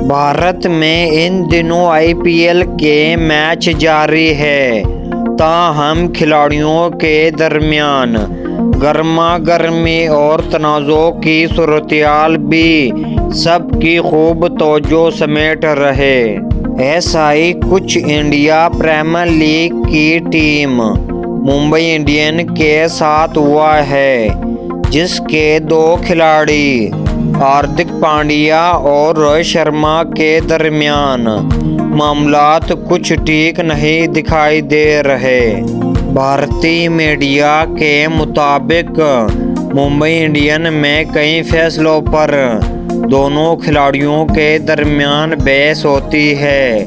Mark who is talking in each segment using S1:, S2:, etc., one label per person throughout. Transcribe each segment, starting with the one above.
S1: بھارت میں ان دنوں IPL کے میچ جاری ہے، تاہم کھلاڑیوں کے درمیان گرما گرمی اور تنازع کی صورتحال بھی سب کی خوب توجہ سمیٹ رہے۔ ایسا ہی کچھ انڈیا پریمیئر لیگ کی ٹیم ممبئی انڈین کے ساتھ ہوا ہے، جس کے دو کھلاڑی ہاردک پانڈیا اور روہت شرما کے درمیان معاملات کچھ ٹھیک نہیں دکھائی دے رہے۔ بھارتی میڈیا کے مطابق ممبئی انڈین میں کئی فیصلوں پر دونوں کھلاڑیوں کے درمیان بحث ہوتی ہے،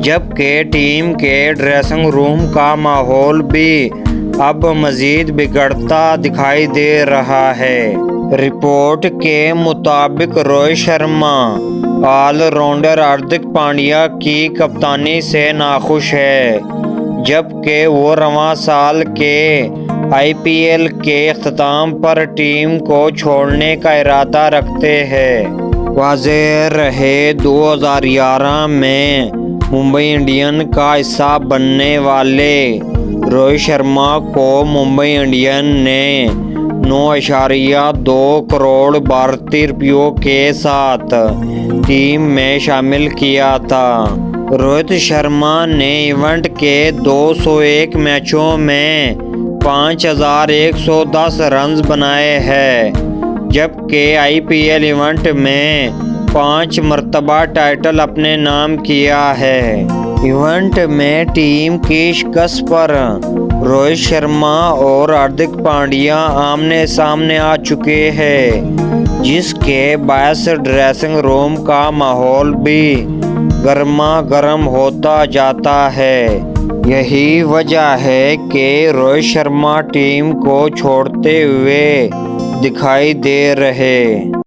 S1: جبکہ ٹیم کے ڈریسنگ روم کا ماحول بھی اب مزید بگڑتا دکھائی دے رہا ہے۔ رپورٹ کے مطابق روہت شرما آل راؤنڈر ہاردک پانڈیا کی کپتانی سے ناخوش ہے، جبکہ وہ رواں سال کے IPL کے اختتام پر ٹیم کو چھوڑنے کا ارادہ رکھتے ہیں۔ واضح رہے، 2011 میں ممبئی انڈین کا حصہ بننے والے روہت شرما کو ممبئی انڈین نے 9.2 کروڑ بھارتی روپیوں کے ساتھ ٹیم میں شامل کیا تھا۔ روہت شرما نے ایونٹ کے 201 میچوں میں 5110 رنز بنائے ہیں، جبکہ IPL ایونٹ میں 5 مرتبہ ٹائٹل اپنے نام کیا ہے۔ ایونٹ میں ٹیم کی شکست پر روہت شرما اور ہاردک پانڈیا آمنے سامنے آ چکے ہیں، جس کے باعث ڈریسنگ روم کا ماحول بھی گرما گرم ہوتا جاتا ہے۔ یہی وجہ ہے کہ روہت شرما ٹیم کو چھوڑتے ہوئے دکھائی دے رہے۔